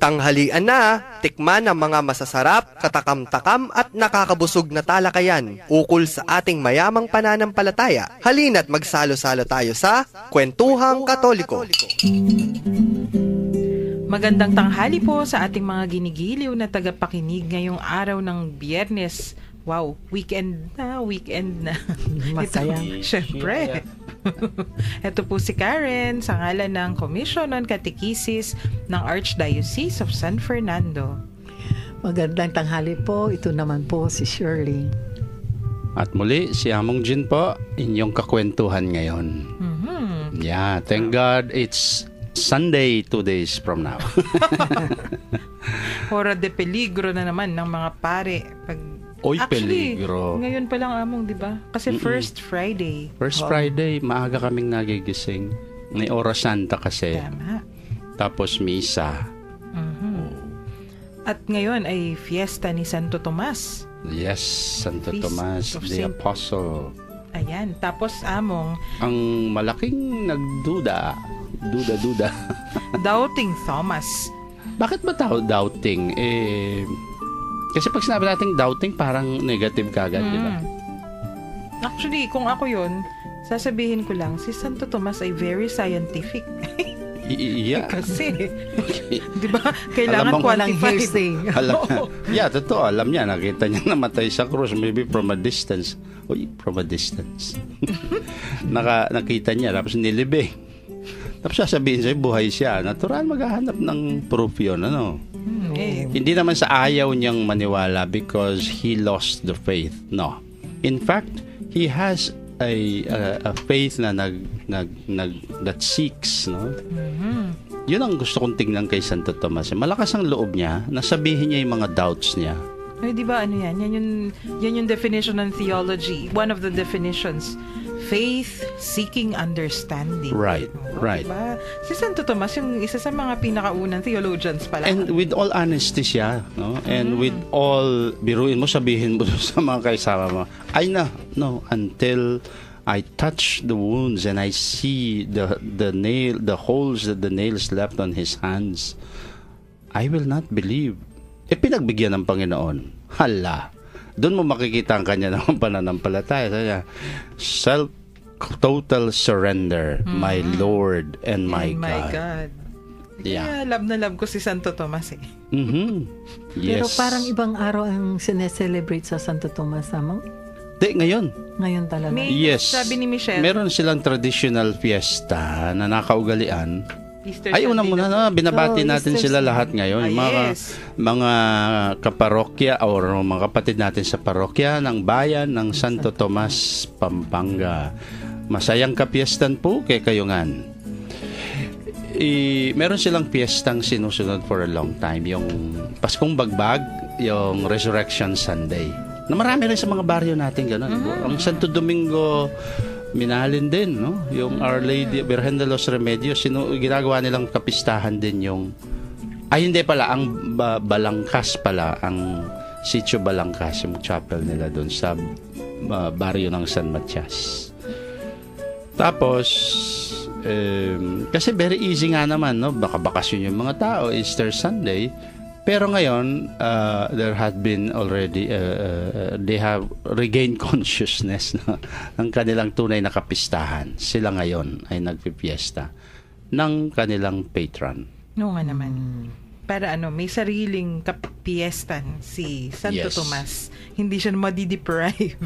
Tanghalian na, tikman ang mga masasarap, katakam-takam at nakakabusog na talakayan ukol sa ating mayamang pananampalataya. Halina't magsalo-salo tayo sa Kwentuhang Katoliko. Magandang tanghali po sa ating mga ginigiliw na tagapakinig ngayong araw ng Biyernes. Wow, weekend na. Masaya. Siyempre. Ito po si Karen sa ngalan ng Commission on Catechesis ng Archdiocese of San Fernando. Magandang tanghali po. Ito naman po si Shirley. At muli, si Among Jin po, inyong kakwentuhan ngayon. Yeah, thank God it's Sunday 2 days from now. Hora de peligro na naman ng mga pare. Actually, peligro. Ngayon pa lang Among, di ba? Kasi First Friday. First Friday, maaga kaming nagigising. May Oras Santa kasi. Tama. Tapos misa. At ngayon ay fiesta ni Santo Tomas. Yes, Santo Feast Tomas, of the Saint- Apostle. Ayan. Tapos Among, Ang malaking nagduda. Duda. Doubting Thomas. Bakit ba doubting? Kasi pag sinabi natin doubting, parang negative kagad, di ba? Actually, kung ako yun, sasabihin ko lang, si Santo Tomas ay very scientific. Yeah. Kasi, di ba, kailangan quantified. Totoo. Alam niya, nakita niya namatay sa krus, maybe from a distance. From a distance. Nakita niya, tapos nilibing. Tapos sasabihin sa'yo, buhay siya. Natural, maghahanap ng proof yun, ano? Hindi naman sa ayaw niyang maniwala because he lost the faith. No. In fact, he has a faith na that seeks, no? Yun ang gusto kong tingnan kay Santo Tomas. Malakas ang loob niya na sabihin niya yung mga doubts niya. Ay, di ba ano yan? Yan yung definition ng theology. One of the definitions. Faith seeking understanding. Right. Diba? Si Santo Tomas yung isa sa mga pinakaunang theologians pala. And with all honesty siya, no? And with all, biruin mo, sabihin mo sa mga kaisama mo, no, until I touch the wounds and I see the holes that the nails left on his hands, I will not believe. Pinagbigyan ng Panginoon. Hala. Doon mo makikita ang kanya ng pananampalataya. Total surrender, my Lord and my God. Yeah. Kaya love na love ko si Santo Tomas eh. Yes. Pero parang ibang araw ang sineselebrate sa Santo Tomas, Amang? Ngayon. Ngayon talaga. Yes. Sabi ni Michelle. Meron silang traditional fiesta na nakaugalian. Easter Una muna na, binabati natin Easter sila Sunday. lahat ngayon. Mga kaparokya o mga kapatid natin sa parokya ng bayan ng Santo Tomas, Pampanga. Masayang kapiestan po kay Kayungan. Meron silang piyestang sinusunod for a long time. Yung Paskong Bagbag, yung Resurrection Sunday. Na marami rin sa mga baryo natin gano'n. Ang Santo Domingo, minalin din, no? Yung Our Lady Virgen de los Remedios, ginagawa nilang kapistahan din yung hindi pala, ang Balangkas pala, ang Sitio Balangkas, yung chapel nila doon sa baryo ng San Matias. Tapos kasi very easy nga naman, no? Baka bakasyon yung mga tao, Easter Sunday. Pero ngayon, there had been already, they have regained consciousness ng kanilang tunay na kapistahan. Sila ngayon ay nagpipiesta ng kanilang patron. No nga naman. Para may sariling kapiestan si Santo Tomas. Hindi siya madi-deprive.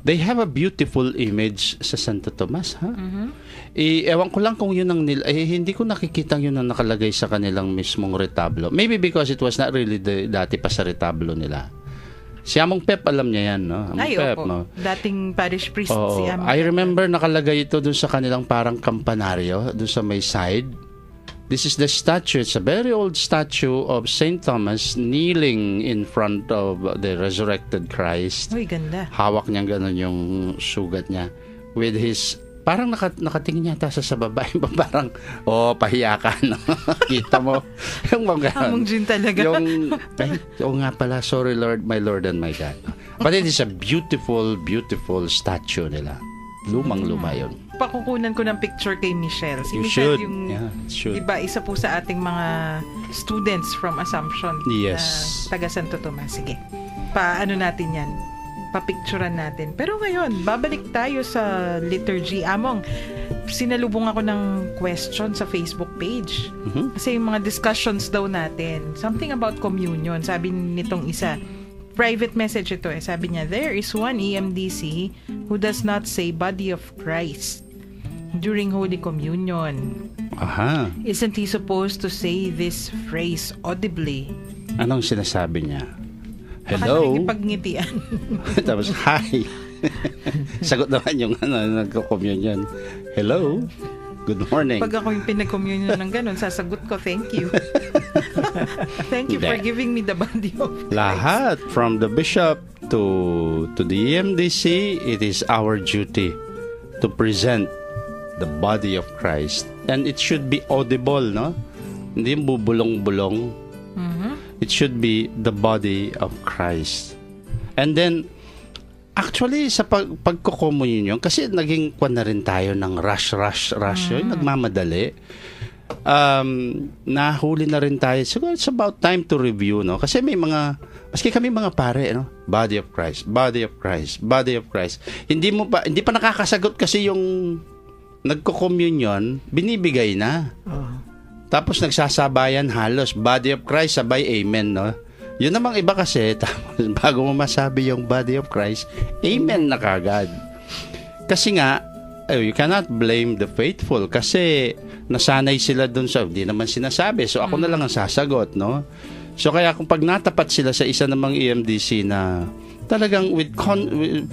They have a beautiful image sa Santo Tomas, ha? Ewan ko lang kung yun ang hindi ko nakikita yun ang nakalagay sa kanilang mismong retablo. Maybe because it was not really dati pa sa retablo nila. Si Among Pep, alam niya yan, no? Pep, no? Dating parish priest si Among I remember nakalagay ito dun sa kanilang parang kampanaryo, dun sa may side. This is the statue. It's a very old statue of Saint Thomas kneeling in front of the resurrected Christ. Uy, ganda. Hawak niya gano'n yung sugat niya. With his, parang nakatingin yata sa babae. Parang, pahiya ka, no? Kita mo. Yung mga Among Jin talaga. nga pala, sorry Lord, my Lord and my God. But it is a beautiful, beautiful statue nila. Lumang-luma yun. pakukunan ko ng picture kay Michelle. Si You Michelle should. Should. Diba, isa po sa ating mga students from Assumption. Yes. Na taga Santo Tomas. Sige. Paano natin yan? Papicturean natin. Pero ngayon, babalik tayo sa liturgy. Among, sinalubong ako ng question sa Facebook page. Kasi yung mga discussions daw natin, something about communion. Sabi nitong isa, private message ito eh. Sabi niya, there is one EMDC who does not say body of Christ during Holy Communion. Aha. Isn't he supposed to say this phrase audibly? Anong sinasabi niya? Baka Hello? nakikipagngitian. Tapos, hi. Sagot naman yung nagko-communion. Hello? Good morning. Pag ako yung pinag-communion ng ganun, sasagot ko, thank you. Thank you for giving me the body of Christ. Lahat, from the bishop to the EMDC, it is our duty to present the body of Christ. And it should be audible, no? Hindi yung bubulong-bulong. It should be the body of Christ. And then, actually, sa pagko-communion, kasi naging kwan na rin tayo ng rush, yung nagmamadali. Nahuli na rin tayo. So, it's about time to review, no? Kasi may mga, maski kami mga pare, no? Body of Christ, body of Christ, body of Christ. Hindi pa nakakasagot kasi yung nagko-communion, binibigay na. Tapos nagsasabayan halos, body of Christ, sabay amen, no? Yun namang iba kasi, tapos bago mo masabi yung body of Christ, amen na kagad. Kasi nga, you cannot blame the faithful kasi nasanay sila dun sa, hindi naman sinasabi. So ako na lang ang sasagot, no? So kaya kung pag natapat sila sa isa namang EMDC na talagang with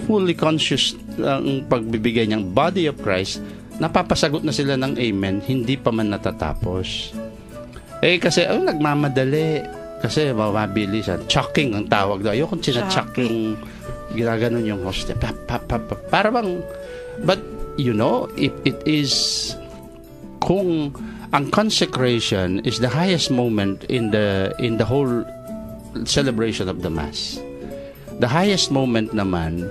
fully conscious ang pagbibigay niyang body of Christ, napapasagot na sila ng amen, hindi pa man natatapos. Kasi nagmamadali. Kasi mabilisan. Chucking ang tawag daw. Ayoko sina-chuck yung ginaganon yung host. Para bang, but you know, if it is, kung ang consecration is the highest moment in the whole celebration of the Mass. The highest moment naman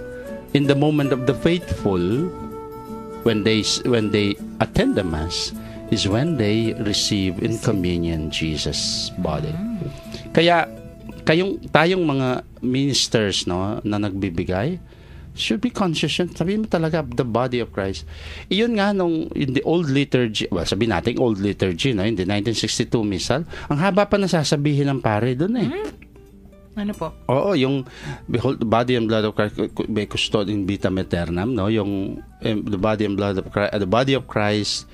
in the moment of the faithful when they attend the Mass is when they receive in communion Jesus' body. Kaya tayong mga ministers, no, na nagbibigay should be conscious yun. Sabihin mo talaga the body of Christ. Iyon nga in the old liturgy, sabihin natin old liturgy, no, in the 1962 missal, ang haba pa na sasabihin ng pare doon eh. Ano po? Oo, yung behold the body and blood of Christ be custod in vitam aeternam, no, yung the body and blood of Christ, the body of Christ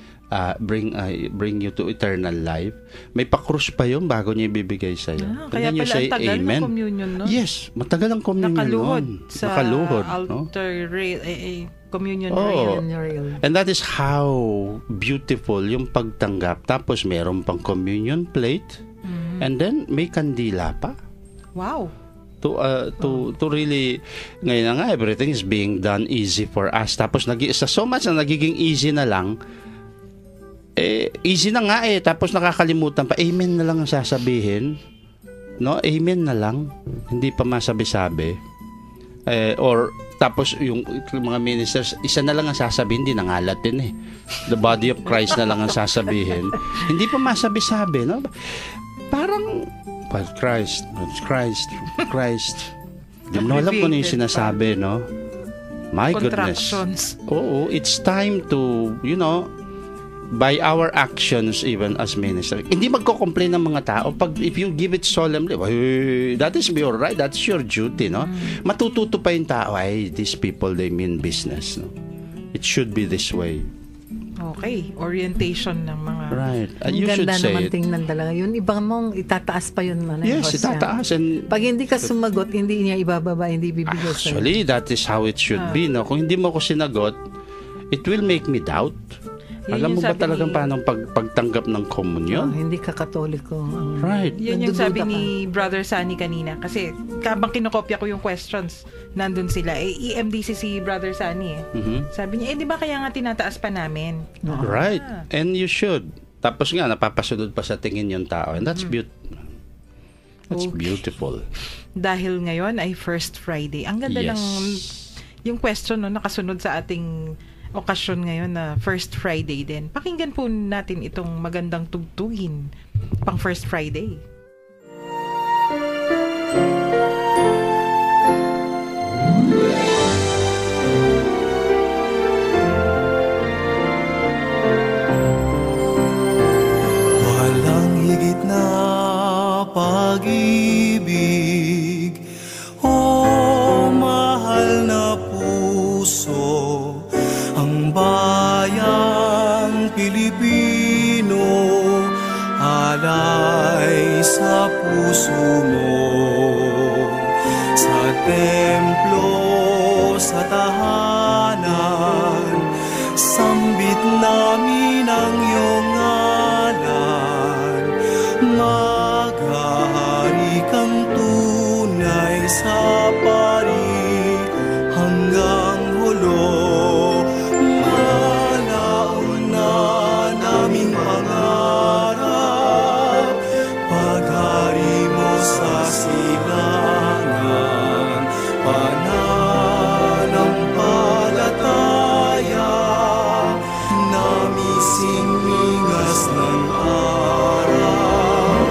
bring you to eternal life. May pakrus pa yun bago niya ibibigay sa'yo. Kaya pala ang tagal ng communion, no? Yes, matagal ang communion Nakaluhod nun. sa Nakaluhod, altar rail, communion Oh. rail. And that is how beautiful yung pagtanggap. Tapos meron pang communion plate. And then may kandila pa. Wow. To really, ngayon na nga, everything is being done easy for us. Tapos so much na nagiging easy na lang, easy na nga tapos nakakalimutan pa, amen na lang ang sasabihin, no? Amen na lang, hindi pa masabi-sabi, or tapos yung mga ministers, isa na lang ang sasabihin, hindi nangalatin the body of Christ na lang ang sasabihin, hindi pa masabi-sabi, no? Parang Christ. Hindi mo alam kung ano yung sinasabi, no? My goodness. Oo, it's time to, by our actions even as minister. Hindi magko-complain ng mga tao if you give it solemnly, that is your right, that's your duty, no? Matututo pa yung tao, these people, they mean business, no? It should be this way. Okay, orientation ng mga... Right. You should say naman it. Tingnan talaga. Yun, ibang mong itataas pa yun. Yes, itataas. And pag hindi ka sumagot, hindi niya ibababa, hindi bibigay sa'yo. Actually, that is how it should be, no? Kung hindi mo ko sinagot, it will make me doubt. Alam mo ba talagang paano pagtanggap ng komunyon? Hindi ka katoliko. Right. Yan yung sabi ni Brother Sunny kanina. Kasi kabang kinokopya ko yung questions, nandun sila. EMDC si Brother Sunny Sabi niya, di ba kaya nga tinataas pa namin? Right. And you should. Tapos nga, napapasunod pa sa tingin yung tao. And that's beautiful. That's beautiful. Dahil ngayon ay First Friday. Ang ganda ng yung question, no, nakasunod sa ating okasyon ngayon na First Friday din. Pakinggan po natin itong magandang tugtugin pang First Friday. Walang higit na pag-ibig, o mahal na puso, ang bayang Pilipino, alay sa puso mo. Sa templo, sa tahanan, sambit namin ang iyong ngalan. Maghahari kang tunay sa pari hanggang hulo. Malaon na naming pangarap, paghari mo sa silangan. Pananampalataya, namising-mingas ng araw,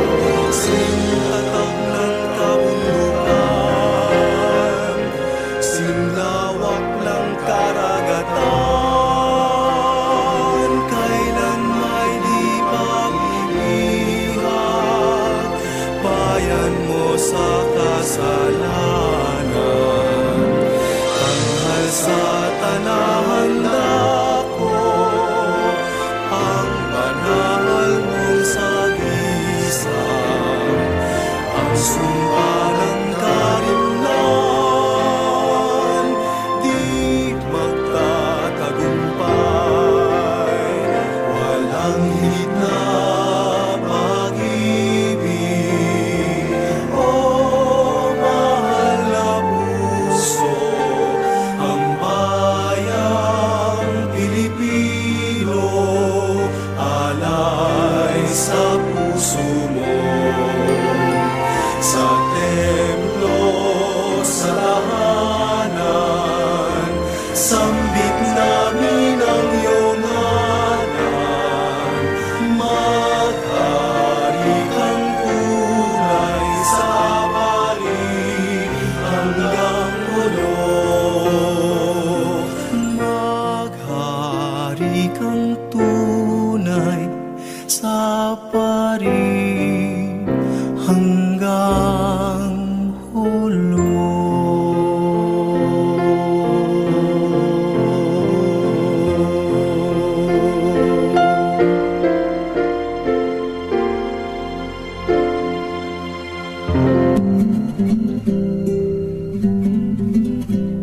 sintatag ng kabundukan, sinlawak ng karagatan, kailan may di pag-ibighan, bayan mo sa kasalanan. Tanghal sa tanahanda ko, ang banal mong sagisang, ang sumpa ng karimlan, di magtatagumpay. Walang higit na pag-ibig, o mahal na puso, ang bayang Pilipino, alay sa puso mo. Sa templo, sa tahanan, sambit namin ang iyong ngalan. Maghari kang tunay sa pari hanggang hulo. Maghari kang tunay sa pari hanggang hulo.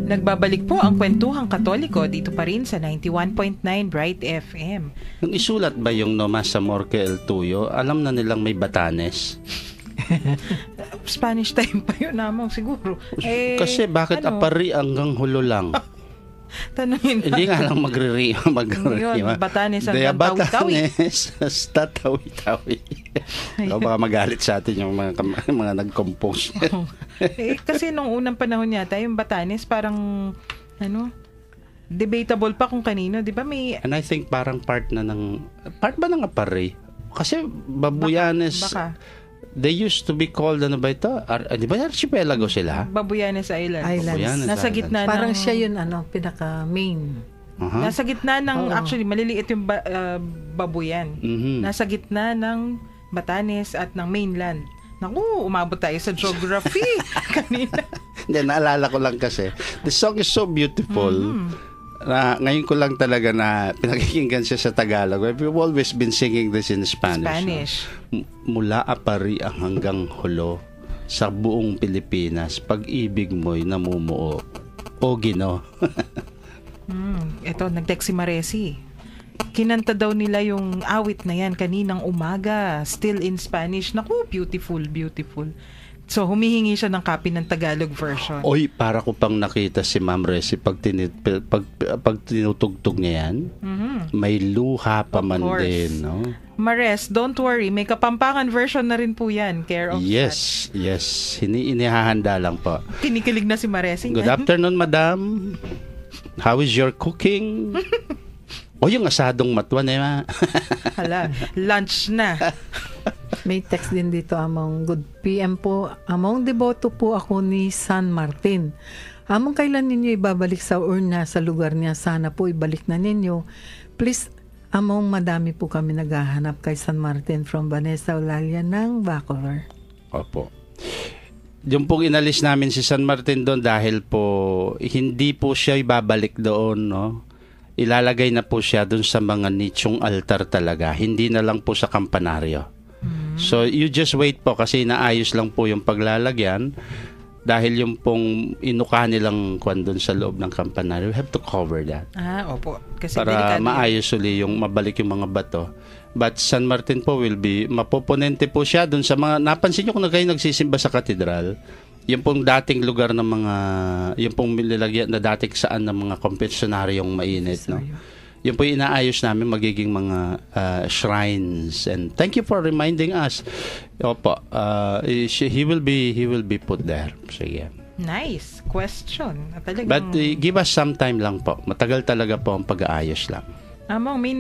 Nagbabalik po ang Kwentuhang Katoliko dito pa rin sa 91.9 Bright FM. Nung isulat ba yung Nomás Amor que el Tuyo, alam na nilang may Batanes? Spanish time pa yun namang siguro. Kasi bakit apari hanggang hulo lang? Tanungin Hindi nga lang magre-rima. Yun, Batanes Daya hanggang Tawi-Tawi. Batanes, hasta Tawi-Tawi. O baka magalit sa atin yung mga nag-compose. Kasi nung unang panahon yata, yung Batanes parang, debatable pa kung kanino. Di ba may... And I think parang part ba ng apari? Kasi Babuyanes, Baka. they used to be called, di ba archipelago sila? Babuyanes Island. Babuyanes Nasa Island. gitna ng... Parang siya yun, pinaka-main. Uh-huh. Nasa gitna ng, actually, maliliit yung Babuyan. Mhm. Nasa gitna ng Batanes at ng mainland. Naku, umabot tayo sa geography kanina. Hindi, naalala ko lang kasi, the song is so beautiful. Na ngayon ko lang talaga na pinakikinggan siya sa Tagalog. We've always been singing this in Spanish. Mula apari ang hanggang hulo sa buong Pilipinas, pag-ibig mo'y namumuo. O Gino. Ito, nag-text si Maresi. Kinanta daw nila yung awit na yan kaninang umaga, still in Spanish. Naku, beautiful, beautiful. So, humihingi siya ng copy ng Tagalog version. Oy, para ko pang nakita si Ma'am Resi pag tinutugtog niya yan, may luha pa man din, no? Mares, don't worry, may Kapampangan version na rin po yan. Care of Yes. Inihahanda lang po. Kinikilig na si Maresi. Good afternoon, madam. How is your cooking? O yung asadong matuan eh, ma. Hala, lunch na. May text din dito, among good PM po. Among deboto po ako ni San Martin. Among kailan ninyo ibabalik sa urna sa lugar niya, sana po ibalik na ninyo. Please, among madami po kami naghahanap kay San Martin from Vanessa Olalia ng Bacolor. Opo. Yung pong inalis namin si San Martin doon dahil po hindi po siya ibabalik doon, no? Ilalagay na po siya doon sa mga nichong altar talaga. Hindi na lang po sa kampanaryo. So, you just wait po kasi naayos lang po yung paglalagyan dahil yung pong inuka nilang kwan doon sa loob ng kampanaryo. We have to cover that. Opo. Kasi Para delikado maayos uli yung mabalik yung mga bato. But San Martin po will be, mapoponente po siya doon sa mga, napansin nyo kung kayo nagsisimba sa katedral, yung pong dating lugar ng mga, yung pong nilagyan na dating saan ng mga kompensyonaryong mainit, no? Yung po inaayos namin magiging mga shrines. And thank you for reminding us. Opo, he will be put there. Sige. Nice question. Talagang, But give us some time lang po. Matagal talaga po ang pag-aayos lang. Among, may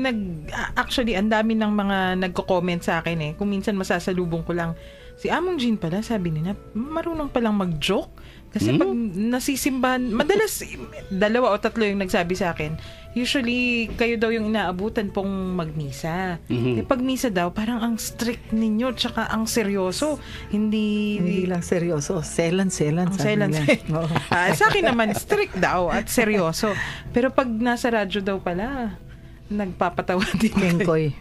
actually, ang dami ng mga nagko-comment sa akin eh. Kung minsan masasalubong ko lang, si Among Jean pala, sabi nila, marunong palang mag-joke. Kasi pag nasisimbahan, madalas, 2 o 3 yung nagsabi sa akin, usually, kayo daw yung inaabutan pong magmisa. Eh, pag misa daw, parang ang strict ninyo, tsaka ang seryoso. Hindi lang seryoso, selan. Ang selan. Sa akin naman, strict daw at seryoso. Pero pag nasa radyo daw pala, nagpapatawa din. Kengkoy.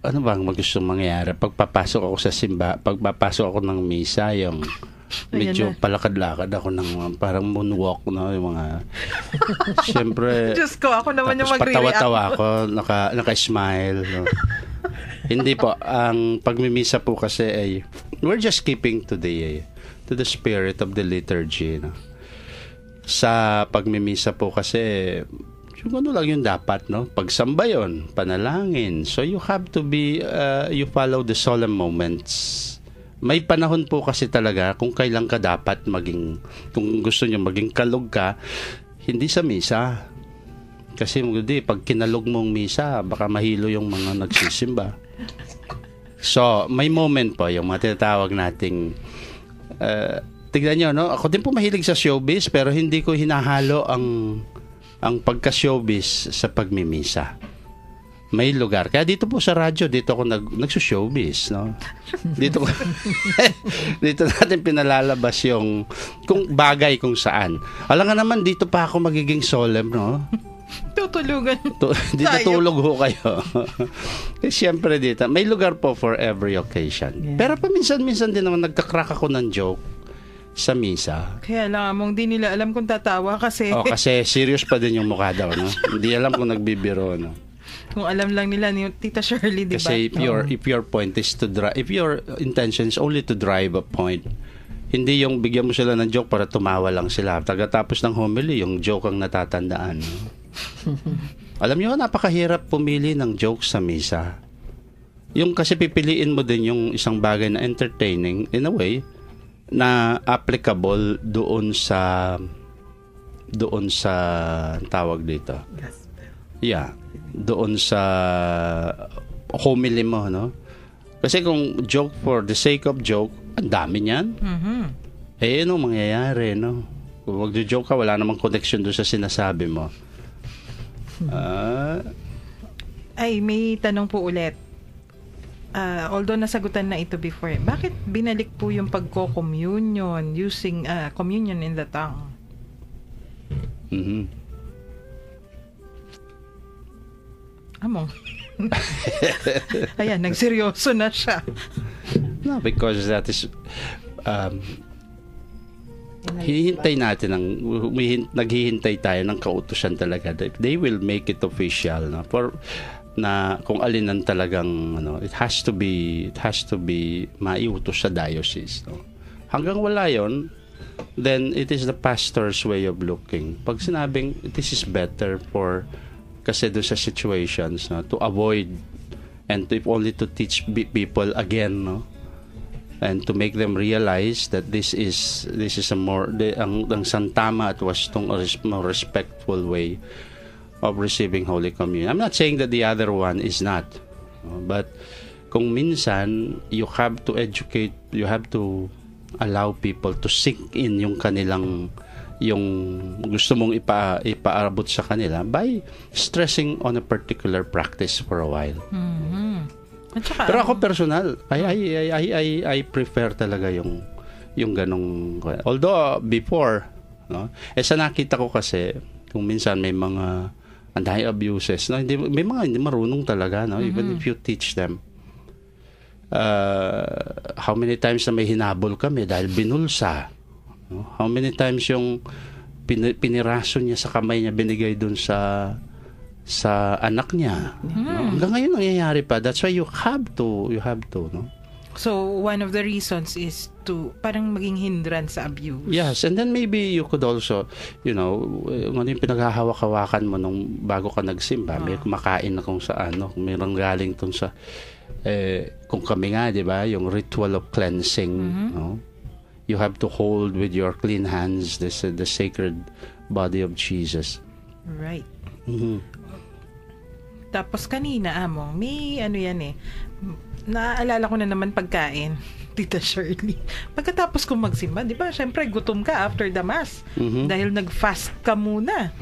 Ano bang gusto mangyari? Pagpapasok ako sa pagpapasok ako ng misa, yung medyo palakad-lakad ako ng parang moonwalk, no? Yung mga siyempre, Diyos ko, ako naman yung magre-react. patawa-tawa ako, naka-smile, no? Hindi po, ang pagmimisa po kasi ay we're just keeping to the spirit of the liturgy, no? Sa pagmimisa po kasi yung ano lang yung dapat, no? Pagsamba yun, panalangin. So you have to be, you follow the solemn moments. May panahon po kasi talaga kung kailan ka dapat maging, kung gusto nyo maging kalog ka, hindi sa misa. Kasi pag kinalog mong misa, baka mahilo yung mga nagsisimba. So, may moment po, yung mga tinatawag nating, tignan nyo, no? Ako din po mahilig sa showbiz, pero hindi ko hinahalo ang pagka-showbiz sa pagmimisa. May lugar. Kaya dito po sa radyo, dito ako nagso-showbiz, no? Dito natin pinalalabas yung kung bagay kung saan. Alam nga naman, dito pa ako magiging solemn, no? Tutulugan. Dito tulog ho kayo. Kasi syempre dito, may lugar po for every occasion. Yeah. Pero paminsan-minsan din naman nagka-crack ako ng joke sa misa. Kaya lang, Among, di nila alam kung tatawa kasi... kasi serious pa din yung mukha daw, no? Hindi alam kung nagbibiro, no? Kung alam lang nila ni Tita Shirley, di ba? Kasi if your point is to drive, if your intention is only to drive a point, hindi yung bigyan mo sila ng joke para tumawa lang sila. Pagkatapos ng homily, yung joke ang natatandaan, no? Alam niyo, napakahirap pumili ng joke sa misa. Yung kasi pipiliin mo din yung isang bagay na entertaining, in a way, na applicable doon sa tawag dito. Yeah, doon sa homily mo, no? Kasi kung joke for the sake of joke, ang dami niyan. Ano mangyayari, no? Kung magjo-joke ka, wala namang connection doon sa sinasabi mo. Ay, may tanong po ulit. Although nasagutan na ito before, bakit binalik po yung pagko-communion using communion in the tongue? Among. Ayan, nagseryoso na siya. No, because that is hihintay natin naghihintay tayo ng kautusan talaga. They will make it official, no? For na kung alin ang talagang it has to be maiutos sa diocese, no? Hanggang wala yon, then it is the pastor's way of looking. Pag sinabing this is better for kasi doon sa situations, no, to avoid and to, if only to teach people again, no, and to make them realize that this is a more ang santama at wastong more respectful way of receiving Holy Communion. I'm not saying that the other one is not, but kung minsan you have to educate, you have to allow people to sink in yung kanilang yung gusto mong ipaabot sa kanila by stressing on a particular practice for a while. At saka, Pero ako personal, I prefer talaga yung ganong, although before, no, sa nakita ko kasi kung minsan may mga anti-abuses, no, may mga hindi marunong talaga, no, even if you teach them. How many times na may hinabol kami dahil binulsa, no? How many times yung piniraso niya sa kamay niya binigay dun sa anak niya. No? Hanggang ngayon nangyayari pa. That's why you have to, no? so, one of the reasons is to parang maging hindrance sa abuse. Yes, and then maybe you could also, ano yung pinaghahawak-hawakan mo nung bago ka nagsimba, may kumakain na kung saan, no? Mayroong galing tong sa, kung kami nga, di ba, yung ritual of cleansing, no? You have to hold with your clean hands the sacred body of Jesus. Right. Tapos kanina, Among, may ano yan naaalala ko na naman pagkain, Tita Shirley. Pagkatapos kong magsimba, di ba, syempre gutom ka after the mass. Dahil nag-fast ka muna.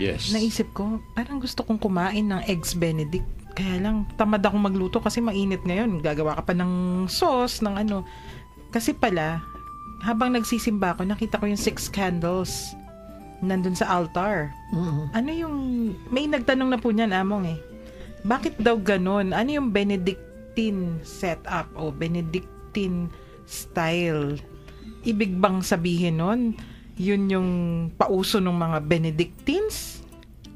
Yes. Naisip ko, parang gusto kong kumain ng Eggs Benedict. Kaya lang, tamad akong magluto kasi mainit ngayon. Gagawa ka pa ng sauce, ng ano. Kasi pala, habang nagsisimba ako, nakita ko yung 6 candles nandun sa altar. Ano yung, may nagtanong na po niyan, Among bakit daw ganon? Ano yung Benedictine setup o Benedictine style? Ibig bang sabihin nun, yun yung pauso ng mga Benedictines?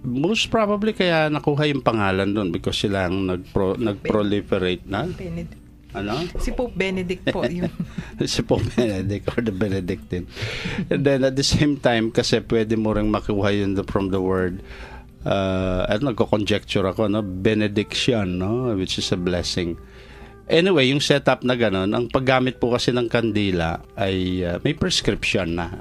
Most probably kaya nakuha yung pangalan doon because sila ang nag-proliferate na. Ano? Si Pope Benedict po yun. Si Pope Benedict or the Benedictine. And then at the same time, kasi pwede mo rin makuha yun from the word, at nagko-conjecture ako, no? Benediction, no? Which is a blessing. Anyway, yung setup na gano'n, ang paggamit po kasi ng kandila ay may prescription na.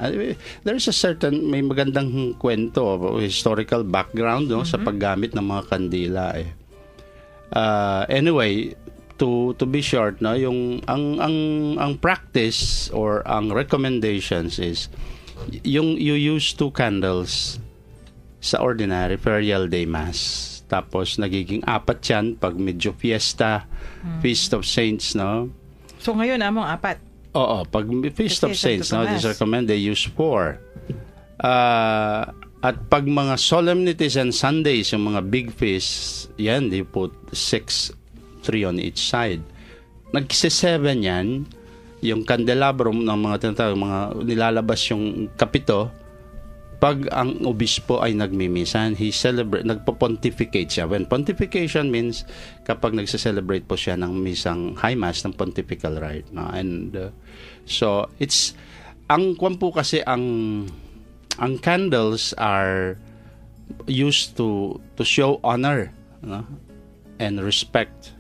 There's a certain, may magandang kwento, historical background, no? Sa paggamit ng mga kandila. Anyway, to be short, no, yung ang practice or ang recommendations is yung you use 2 candles sa ordinary ferial day mass, tapos nagiging 4 yan pag medyo fiesta, Feast of Saints, no. So ngayon, Among, 4. Oo, pag Feast of Saints, no, this recommend they use 4. At pag mga solemnities and Sundays, yung mga big feasts, yan, they put 6, 3 on each side. Nag-7 yan, yung candelabrum ng mga tinatawag, mga nilalabas yung kapito, pag ang obispo ay nagmimisan, nagpo-pontificate siya. When pontification means, kapag nagse-celebrate po siya ng misang high mass, ng pontifical rite. No? And so, it's, ang kwan po kasi, ang candles are used to show honor, no? And respect.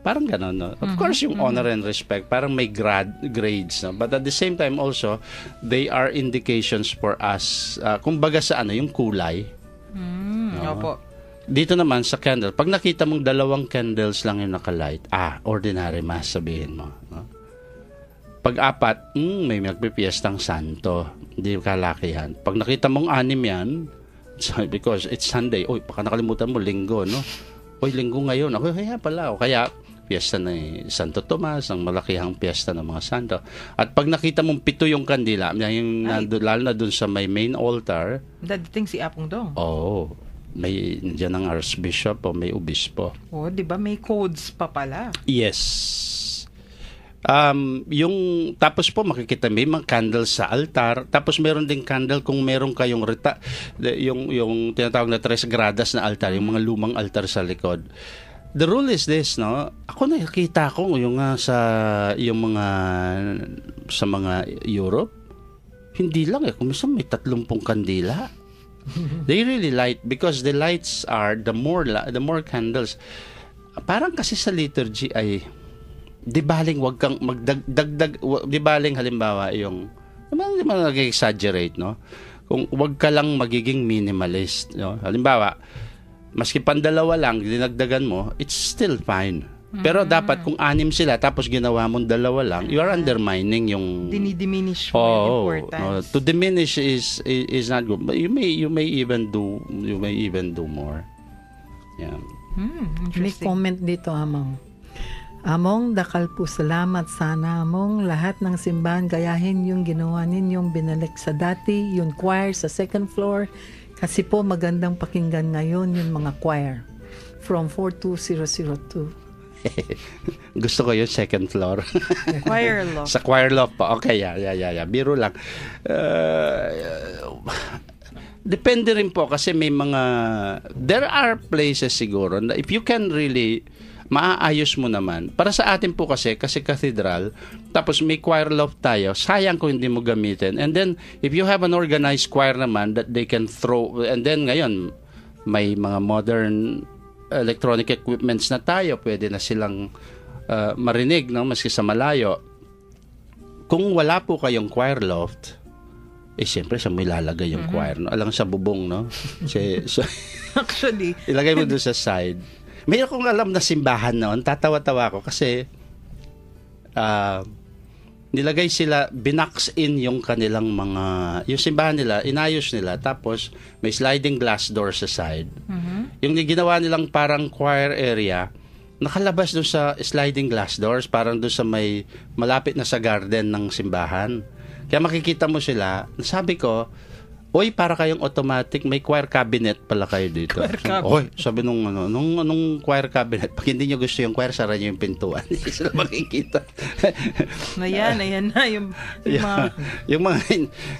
Parang gano'n, no? Of course, yung honor and respect, parang may grades, no? But at the same time also, they are indications for us, kumbaga sa yung kulay. No? Opo. Dito naman sa candle, pag nakita mong 2 candles lang yung nakalight, ordinary mass, sabihin mo. No? Pag 4, may magpipiestang santo. Hindi kalakihan. Pag nakita mong 6 yan, because it's Sunday, baka nakalimutan mo, linggo, no? Linggo ngayon. Kaya pala. Kaya, piyesta ni Santo Tomas, ang malakihang piyesta ng mga santo. At pag nakita mong 7 yung kandila, lalo na dun sa may main altar, dadating si Apong Dong. may nandiyan ang archbishop o may obispo. Di ba may codes pa pala? Yes. Yung tapos po makikita may mga candles sa altar, tapos meron ding candle kung meron kayong yung tinatawag na 3 gradas na altar, yung mga lumang altar sa likod. The rule is this, no? Ako nakikita ko yung sa mga Europe, hindi lang kung minsan may 30 kandila. They really light because the lights are the more candles. Parang kasi sa liturgy ay di baling wag kang magdagdag, di baling halimbawa yung, di man nag-exaggerate, no? Kung wag ka lang magiging minimalist, no? Halimbawa, maski pandalawa lang, dinagdagan mo, it's still fine. Pero dapat kung 6 sila, tapos ginawa mong 2 lang, you are undermining yung... Dinidiminish mo yung importance. To diminish is not good. But you may even do more. Yeah. May Interesting. comment dito, Among. Among, dakal po salamat. Sana, Among, lahat ng simbahan gayahin yung ginawa ninyong binalik sa dati, yung choir sa second floor. Kasi po magandang pakinggan ngayon yung mga choir. From 42002. Gusto ko yung second floor. Choir loft. Sa choir loft pa. Okay, yeah. Biro lang. Depende rin po kasi may mga... There are places siguro na if you can really maaayos mo naman. Para sa atin po kasi cathedral, tapos may choir loft tayo, sayang kung hindi mo gamitin. And then, if you have an organized choir naman that they can throw, and then ngayon, may mga modern electronic equipments na tayo, pwede na silang marinig, no, maski sa malayo. Kung wala po kayong choir loft, siyempre sa may lalagay yung choir, no? Alang sa bubong, no? Actually. Ilagay mo doon sa side. May akong alam na simbahan noon, tatawa-tawa ko kasi nilagay sila, binax in yung kanilang mga, yung simbahan nila, inayos nila, tapos may sliding glass door sa side. Yung ginawa nilang parang choir area, nakalabas doon sa sliding glass doors, parang doon sa may, malapit na sa garden ng simbahan. Kaya makikita mo sila, sabi ko, oy, para kayong automatic, may choir cabinet pala kayo dito. Oy, sabi nung choir cabinet, pag hindi nyo gusto yung choir, sara nyo yung pintuan. Hindi sila makikita. Ayan na yung mga... Yung mga,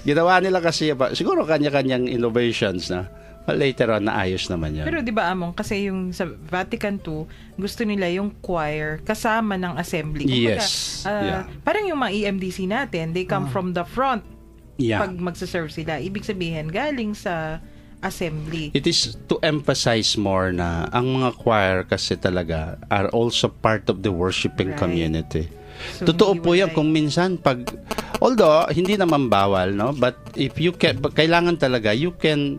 ginawa nila kasi, siguro kanya-kanyang innovations na. Later on, naayos naman yan. Pero di ba, Among, kasi yung sa Vatican II, gusto nila yung choir kasama ng assembly. Kumbaga, Yes. Yeah. Parang yung mga EMDC natin, they come from the front. Yeah. Pag magsaserve sila. Ibig sabihin, galing sa assembly. It is to emphasize more na ang mga choir kasi talaga are also part of the worshiping Right. community. So, Totoo hindi po yan wala kung minsan pag, although hindi naman bawal, no, but if you can, kailangan talaga you can,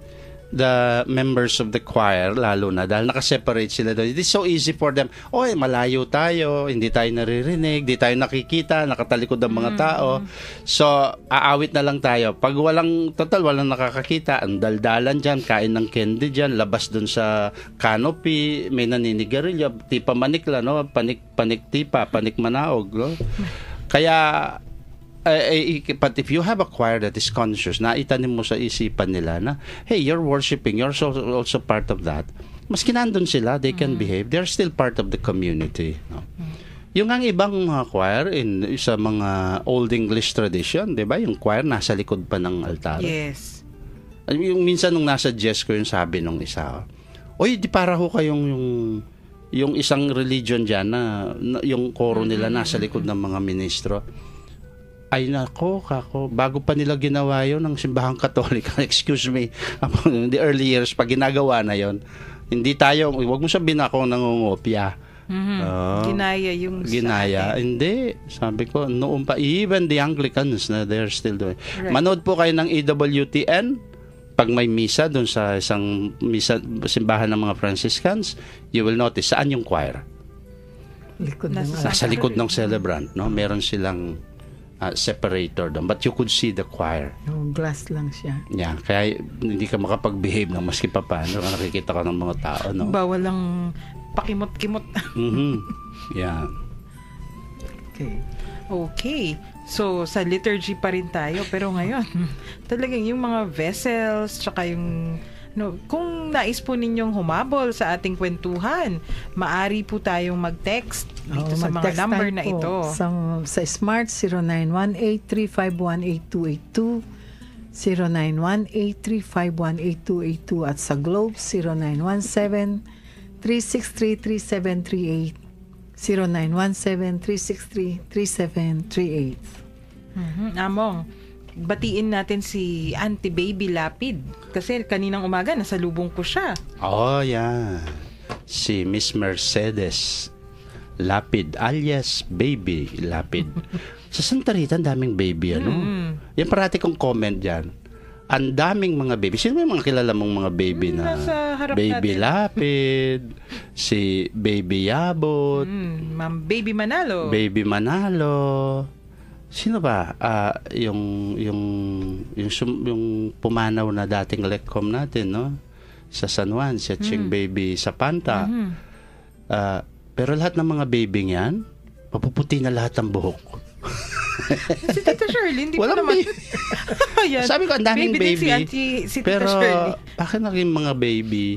the members of the choir, lalo na dahil nakaseparate sila doon. It is so easy for them. Oy, malayo tayo, hindi tayo naririnig, hindi tayo nakikita, nakatalikod ang mga tao. So, aawit na lang tayo. Pag walang nakakakita, ang daldalan dyan, kain ng candy dyan, labas dun sa canopy, may naninigarilyo, tipa manikla, no? Panik tipa, panik manaog, no? Kaya, but if you have a choir that is conscious, naitanim mo sa isipan nila na, hey, you're worshiping, you're also part of that. Maski nandun sila, they can behave. They're still part of the community. No? Yung ang ibang mga choir sa mga Old English tradition, di ba? Yung choir nasa likod pa ng altar. Yes. Yung minsan nung nasa jazz ko yung sabi nung isa, oy, di para ho kayong yung isang religion dyan na yung koro nila nasa likod ng mga ministro. Ay nako, bago pa nila ginawa yun ng simbahang Katolika, excuse me, in the early years, pag ginagawa na yon, hindi tayo, wag mo sabihin ako nangungopia. Ginaya yung Ginaya. Hindi. Sabi ko, noon pa, even the Anglicans na they're still doing. Right. Manood po kayo ng EWTN, pag may misa doon sa isang simbahan ng mga Franciscans, you will notice, saan yung choir? Nasa likod ng celebrant, no? Meron silang separator doon. But you could see the choir. Yung glass lang siya. Yeah, kaya hindi ka makapag-behave ng maski pa paano. Nakikita ka ng mga tao, no? Bawal lang pakimot-kimot. Yeah. Okay. So, sa liturgy pa rin tayo. Pero ngayon, talagang yung mga vessels, tsaka yung... kung nais po ninyong humabol sa ating kwentuhan, maari po tayong mag-text dito sa mga number na ito. Sa Smart, 0918-351-8282, 0918-351-8282, at sa Globe, 0917-363-3738, 0917-363-3738. Among, batiin natin si Auntie Baby Lapid. Kasi kaninang umaga, nasalubong ko siya. Oh, yeah. Si Miss Mercedes Lapid alias Baby Lapid. Sa Santa Rita, ang daming baby, ano? Yan parati kong comment dyan. Ang daming mga baby. Sino may mga kilala mong mga baby na? Nasa harap Baby natin. Lapid, si Baby Yabot, Ma'am Baby Manalo. Baby Manalo. Sino ba? Yung pumanaw na dating Lecom natin, no? Sa San Juan, si Ching Baby Sapanta. Pero lahat ng mga baby yan, papuputi na lahat ng buhok. Si Tita Shirley, hindi Walang pa naman. baby. Ayan. Sabi ko, ang daming din baby. si Tita Pero, Shirley. bakit naging mga baby,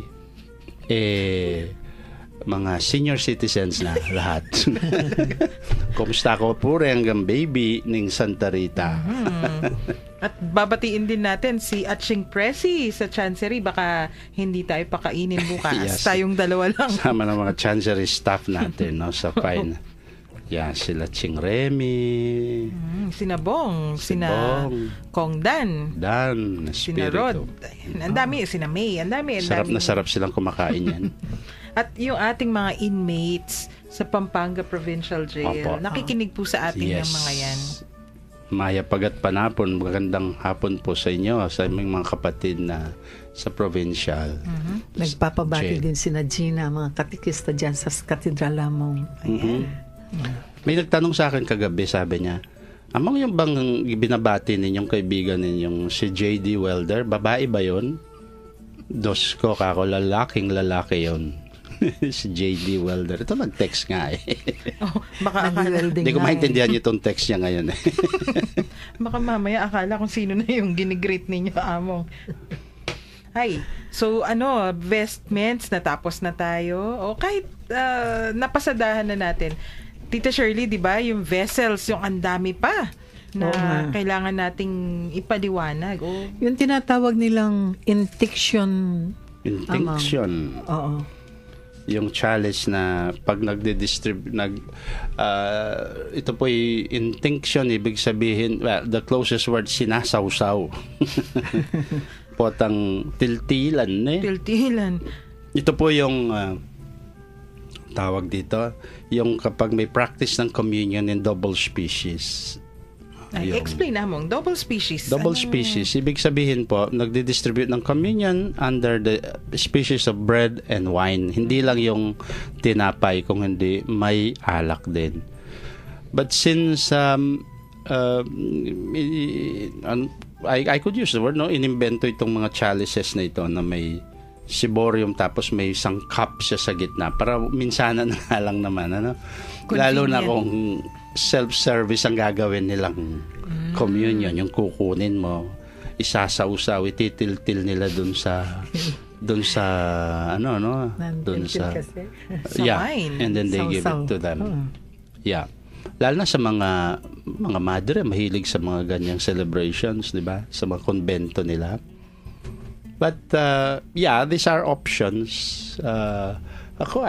mga senior citizens na lahat? Kumusta ko po rin hanggang baby ng Santa Rita. At babatiin din natin si Atching Presi sa Chancery. Baka hindi tayo pakainin bukas. Yes. Tayong dalawa lang. Sama ng mga Chancery staff natin, no, sa Fine. Yan, sila Ching Remy, Sina Bong, sina Bong, Kong Dan, Dan, sina Rod. Espiritu. Ayan, ang dami, sina May, ang dami. Sarap na sarap silang kumakain yan. At yung ating mga inmates sa Pampanga Provincial Jail, Opo. nakikinig po sa ating yung mga yan. Maya Pagat Panapon, magandang hapon po sa inyo, sa aming mga kapatid na sa provincial. Nagpapabati Jail. din sina Gina, mga katikista dyan sa Katedral Lamong. May nagtanong sa akin kagabi, sabi niya, amang yung bang binabati ninyong kaibigan ninyong si J.D. Welder, babae ba yun? Dos ko kako, lalaking lalaki yun. Si J.D. Welder. Ito nag-text nga eh. Oh, baka akala, Nag-welding Hindi ko nga maintindihan yung text niya ngayon eh. baka mamaya akala kung sino na yung ginigreet ninyo, Among. Ay, so vestments, natapos na tayo. O kahit napasadahan na natin. Tita Shirley, di ba, yung vessels, yung andami pa na Oo nga. kailangan nating ipaliwanag. O, Yung tinatawag nilang intinction. Intinction. Oo. Yung chalice na pag nagde-distribute ito po intinction, ibig sabihin, well, the closest word, sinasawsaw. Potang tiltilan eh. tiltilan. Ito po yung tawag dito, yung kapag may practice ng communion in double species. Ay, Yung- explain na mong, double species. Double Anong- species, ibig sabihin po, nagdi-distribute ng communion under the species of bread and wine. Hindi lang yung tinapay, kung hindi may alak din. But since I could use the word, no, inimbento itong mga chalices na ito na may ciborium tapos may isang cup siya sa gitna para minsanan na lang naman, ano? Lalo na Convenient. kung self-service ang gagawin nilang communion, yung kukunin mo, isasaw-saw, ititil-til nila dun sa dun sa Kasi. Sa wine. and then they give it to them. Yeah. Lalo na sa mga madre, mahilig sa mga ganyang celebrations, di ba? Sa mga konbento nila. But these are options. Ako,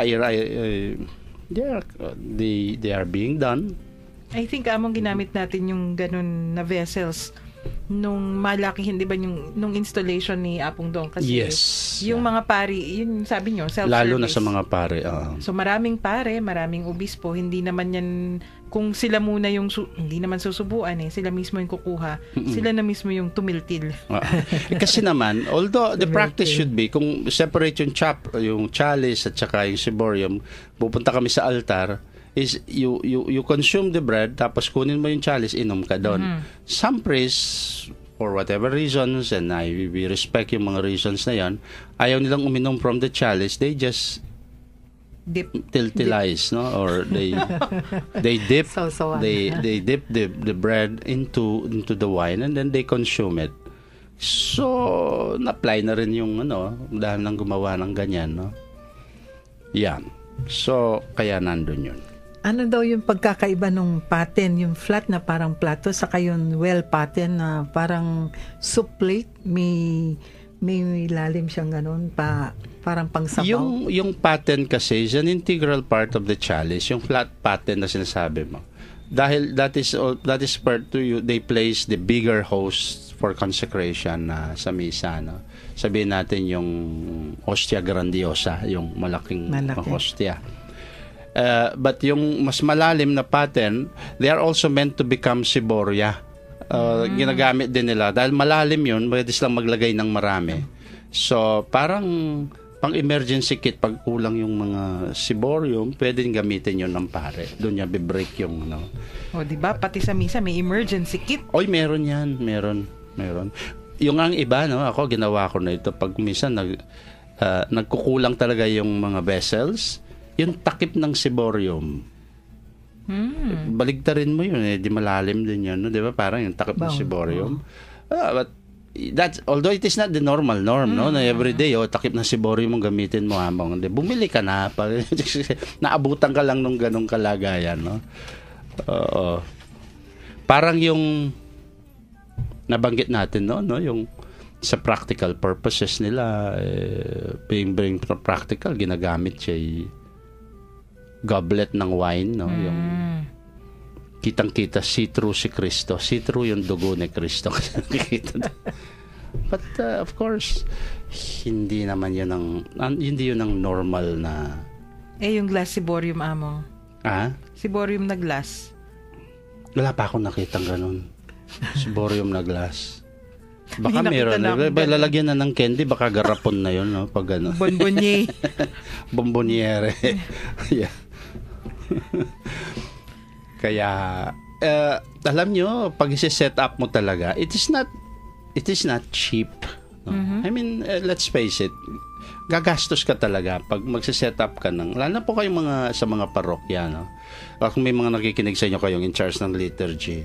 they are being done. I think Among ginamit natin yung ganun na vessels nung malaki, hindi ba yung nung installation ni Apong Dong, kasi Yes. yung mga pari, yun sabi nyo, self-service. Lalo na sa mga pare. So maraming pare, maraming obispo, hindi naman yan, kung sila muna yung hindi naman susubuan sila mismo yung kukuha, sila na mismo yung tumiltil. Kasi naman, although the practice should be, kung separate yung chalice at saka yung ciborium, pupunta kami sa altar, is you consume the bread, tapos kunin mo yung chalice, inom ka doon. Some priests, for whatever reasons, and we respect yung mga reasons na yan, ayaw nilang uminom from the chalice, they just Dip. tiltilize, no, or they dip Sausawan. they dip the bread into the wine and then they consume it. So na-apply na rin yung dahil nang gumawa ng ganyan, no. Yan. So kaya nandun yun. Ano daw yung pagkakaiba nung paten, yung flat na parang plato, saka yung well paten na parang soup plate, may lalim siyang ganun, parang pangsabaw. Yung paten kasi is an integral part of the chalice, yung flat paten na sinasabi mo. Dahil that is part to you, they place the bigger host for consecration sa misa, no. Sabihin natin yung hostia grandiosa, yung malaking Malaki. hostia. But yung mas malalim na pattern, they are also meant to become Ciboria. Ginagamit din nila. Dahil malalim yun, pwede silang maglagay ng marami. So, parang pang emergency kit, pag kulang yung mga Ciborium, pwedeng gamitin yun ng pare. Doon niya bibreak yung O, diba? Pati sa misa may emergency kit. Oy, meron yan. Meron. Yung ang iba, ako, ginawa ko na ito. Pag minsan, nagkukulang talaga yung mga vessels, yung takip ng Ciborium. Baligtarin mo yun, di malalim din yun, no? Di ba? Parang yung takip ng Ciborium. But that's, although it is not the normal norm, no? Na everyday, takip ng Ciborium mong gamitin mo, hamong. Bumili ka na. Naabutan ka lang nung ganong kalagayan, no? Oo. Parang yung nabanggit natin, no? Yung sa practical purposes nila, being practical, ginagamit siya goblet ng wine, no? Yung kitang-kita, see-through si Kristo. See-through yung dugo ni Kristo. But of course, hindi naman yun ang normal na... Yung glass Ciborium, among. Ciborium na glass. Wala pa akong nakitang ganun. Ciborium na glass. Baka May meron. Lalagyan na ng candy, baka garapon na yun, no? Pag ano. Bonbonier. Bomboniere. Yeah. Kaya, alam nyo, pag i-set up mo talaga, it is not cheap. No? I mean, let's face it, gagastos ka talaga pag magse-set up ka ng, lalo na po kayong sa mga parokya, no? Kung may mga nakikinig sa inyo kayong in charge ng liturgy,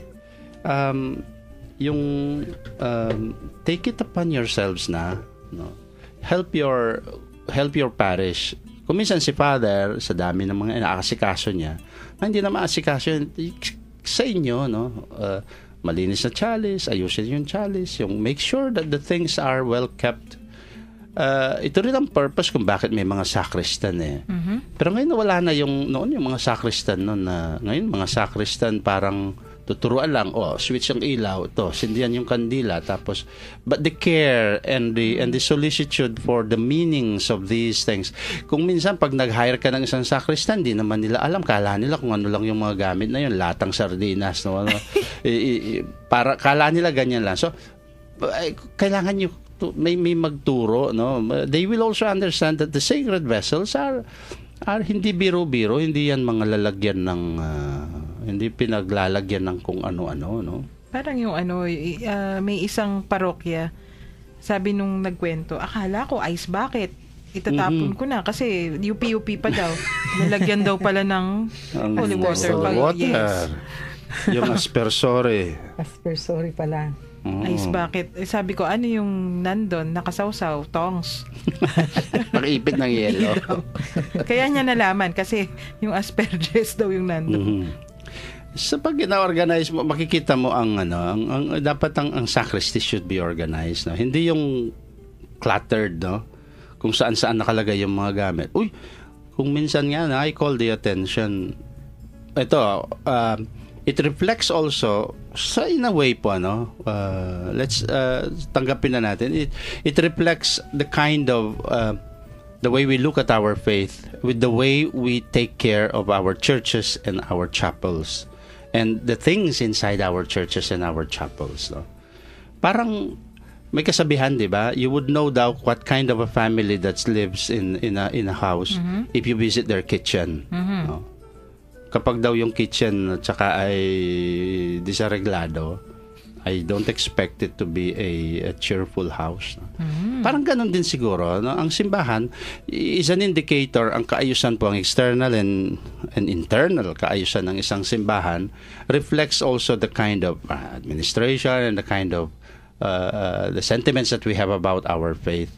take it upon yourselves na, no? Help your parish. Kung minsan si Father, sa dami ng mga inaasikaso niya, hindi na maasikaso sa inyo, no? Malinis na chalice, ayusin yung chalice, yung make sure that the things are well kept. Ito rin ang purpose kung bakit may mga sacristan Pero ngayon wala na yung mga sacristan noon na ngayon mga sacristan parang tuturuan lang, switch ang ilaw, sindihan yung kandila, tapos, but the care and the solicitude for the meanings of these things. Kung minsan, pag nag-hire ka ng isang sacristan, di naman nila alam, kala nila kung ano lang yung mga gamit na yun, latang sardinas, no? Para, kala nila ganyan lang. So, kailangan nyo, may magturo, no? They will also understand that the sacred vessels are hindi biro-biro, hindi yan mga lalagyan ng hindi pinaglalagyan ng kung ano-ano, no? Parang yung may isang parokya, sabi nung nagkwento, akala ko ice bucket. Itatapon ko na kasi UP pa daw. Nalagyan daw pala ng holy water. Yes. Yung aspersore. Aspersore pala. Ice bucket. Sabi ko, ano yung nandun? Nakasawsaw, tongs. Pag-ipit ng yelo. Kaya niya nalaman kasi yung asperges daw yung nandun. So pag na-organize mo, makikita mo dapat ang sacristy should be organized, no? Hindi yung cluttered, no? Kung saan-saan nakalagay yung mga gamit. Uy, kung minsan nga I call the attention. Ito, it reflects also in a way po, let's tanggapin na natin. It reflects the kind of the way we look at our faith with the way we take care of our churches and our chapels and the things inside our churches and our chapels, no? Parang may kasabihan, di ba? You would know daw what kind of a family that lives in a house if you visit their kitchen, no? Kapag daw yung kitchen at saka ay disareglado, I don't expect it to be a cheerful house, no? Parang ganun din siguro, no? Ang simbahan is an indicator, ang kaayusan po, ang external and internal kaayusan ng isang simbahan reflects also the kind of administration and the kind of the sentiments that we have about our faith.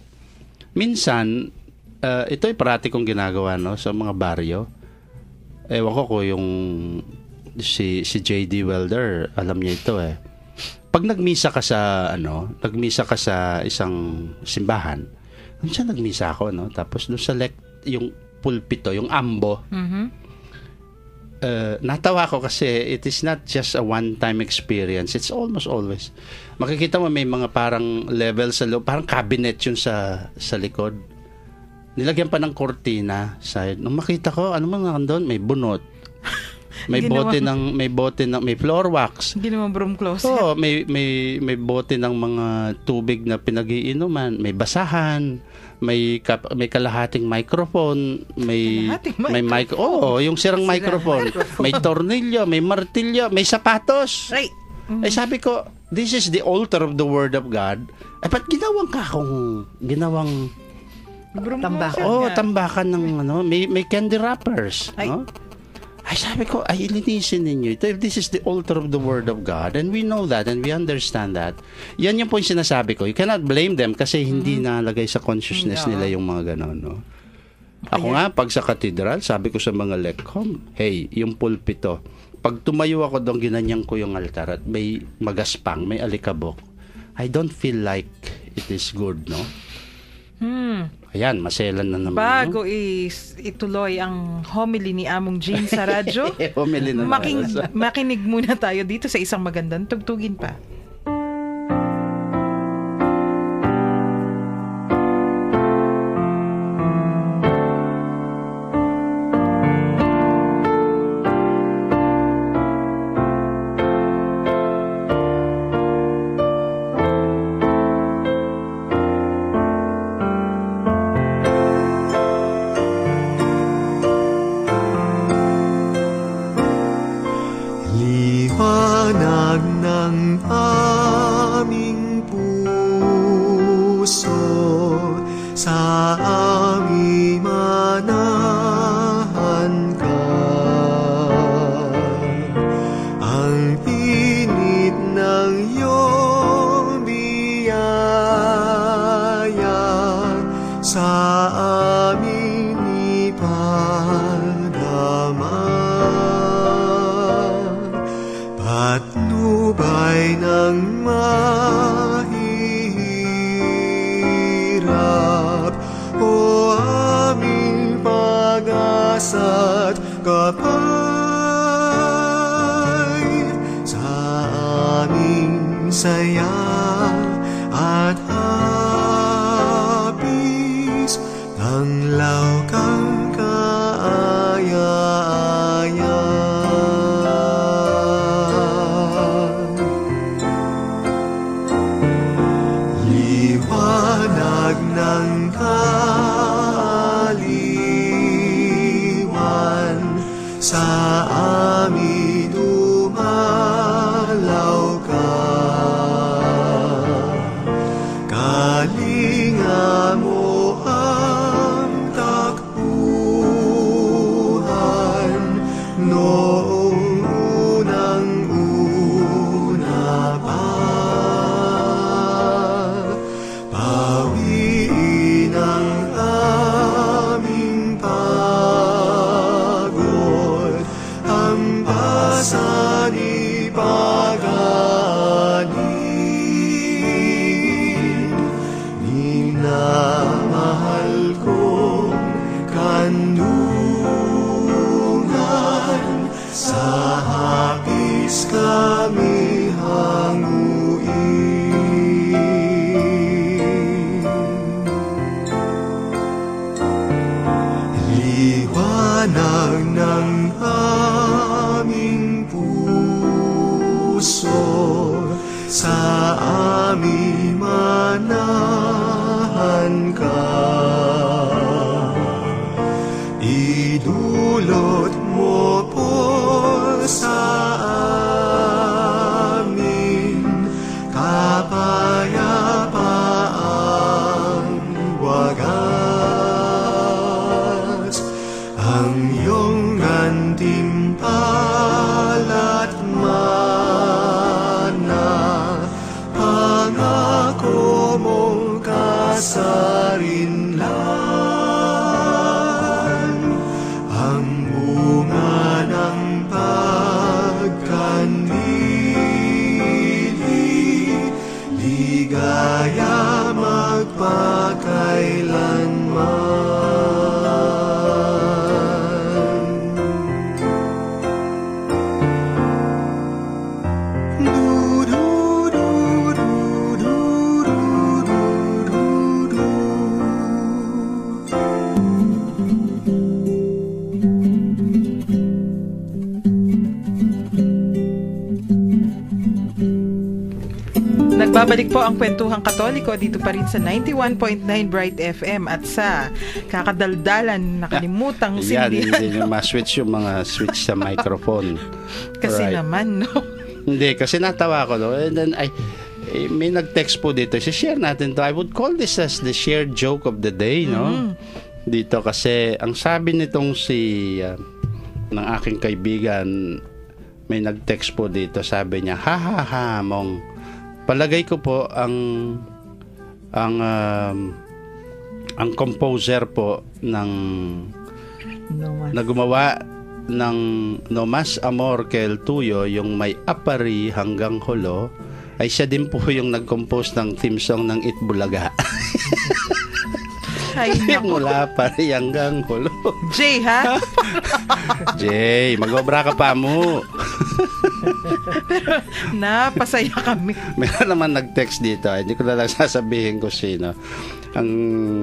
Minsan, ito ay parati kong ginagawa, no, sa mga baryo. Ewan ko yung si J.D. Welder, alam niya ito Pag nagmisa ka sa isang simbahan, minsan nagmisa ako, no? Tapos doon sa yung pulpito, yung ambo, natawa ko kasi it is not just a one-time experience. It's almost always. Makikita mo may mga parang level sa loob, parang cabinet yun sa likod. Nilagyan pa ng kortina side. Nung makita ko, ano man nandun? May bunot. May may floor wax. Hindi naman broom closet. Oo, may bote ng mga tubig na pinag-iinuman, may basahan, may kalahating microphone, may yung sirang microphone, may tornilyo, may martilyo, may sapatos. Right. Eh sabi ko, this is the altar of the word of God. Eh ba't ginawang Broom Tambakan. closet nga. tambakan ng may candy wrappers, Ay. no? Ay, sabi ko, ay, ilinisin ninyo ito. If this is the altar of the Word of God, and we know that, and we understand that, yan yung po yung sinasabi ko. You cannot blame them kasi hindi nalagay sa consciousness nila yung mga ganon, no? Ako nga, pag sa katedral, sabi ko sa mga lekhom, hey, yung pulpito, pag tumayo ako doon, ginanyang ko yung altar at may magaspang, may alikabok, I don't feel like it is good, no? Ayan, maselan na naman. Bago ituloy ang homily ni Among Jean sa radyo, Homily na makinig muna tayo dito sa isang magandang tugtugin pa. Liwanag ng aming puso, sa aming manahan ka. Ang init ng iyong biyaya sa aming ipadama. Patnubay ng mahirap, o aming pag-asa't kapay, sa aming saya at hapis, tanglaw kang kaaya-aya. Liwanag ng kaaliwan, sa amin dumalaw ka. Kalinga mo ang takbuhan, noong unang-una pa. Pawiin ang aming pagod, hampasan ipag-anin. Minamahal kong kanlungan, sa hapis kami hanguin. Liwanag ng aming puso, sa aming manahan ka. Idulot mo po sa amin kapayapaang wagas, ang iyong gantimpala't mana, pangako mong kasarinlan, ang bunga ng pagkanlili, ligaya magpakailanman. Babalik po ang Kwentuhang Katoliko dito pa rin sa 91.9 Bright FM at sa kakadaldalan nakalimutang Yan, sindihan. hindi nyo ma-switch yung mga switch sa microphone. Kasi Right. naman, no? Hindi, kasi natawa ko, no? And then, may nag-text po dito. share natin to. I would call this as the shared joke of the day, no? Dito kasi, ang sabi nitong ng aking kaibigan, may nag-text po dito. Sabi niya, ha, mong, palagay ko po ang composer po ng na gumawa ng No Mas Amor que el Tuyo, yung may apari hanggang hulo, ay siya din po yung nag-compose ng theme song ng Itbulaga. Ay, naku. Mula apari hanggang hulo. Jay, ha? Jay, mag-obra ka pa mo. Napasaya kami. Meron naman nag-text dito. Hindi ko na lang sasabihin ko sino. Ang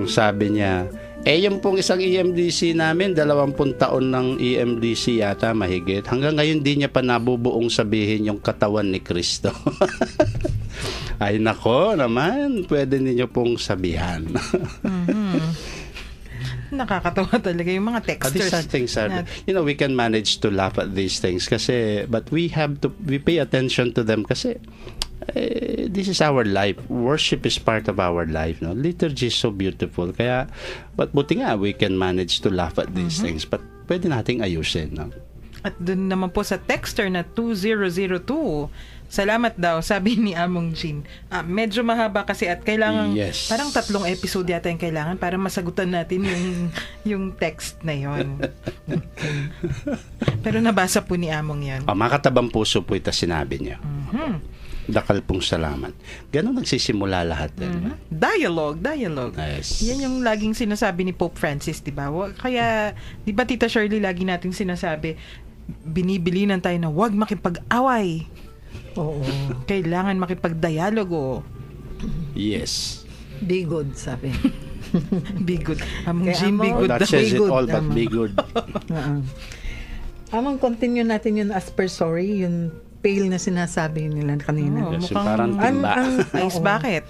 sabi niya, yung pong isang EMDC namin, 20 taon ng EMDC yata mahigit. Hanggang ngayon di niya pa nabubuong sabihin yung katawan ni Kristo. Ay nako naman, pwede niyo pong sabihan. Nakakatawa talaga yung mga texters. These things are, we can manage to laugh at these things kasi, but we pay attention to them kasi this is our life. Worship is part of our life, no? Liturgy is so beautiful. Kaya, but buti nga, we can manage to laugh at these things. But pwede nating ayusin, no? At dun naman po sa texter na 2002, salamat daw, sabi ni Among Jean. Medyo mahaba kasi at kailangan, Yes. parang 3 episode yata yung kailangan para masagutan natin yung text na yon. Pero nabasa po ni Among yan. Makatabang puso po ito sinabi niya. Dakal pong salamat. Ganon nagsisimula lahat. Dialogue. Yes. Yan yung laging sinasabi ni Pope Francis, di ba? Kaya, di ba Tita Shirley, lagi nating sinasabi, binibilinan tayo na huwag makipag-away. Oo. Kailangan makipag-dialogo. Yes. Be good, sabi. Be good. Among Kaya Jim, be Among- good That daw. says it good, all, but tama. be good. Amang continue natin yun as per sorry, yung pail na sinasabi nila kanina. Oo. Yes, Mukhang- parang timba. Ice oo. bucket.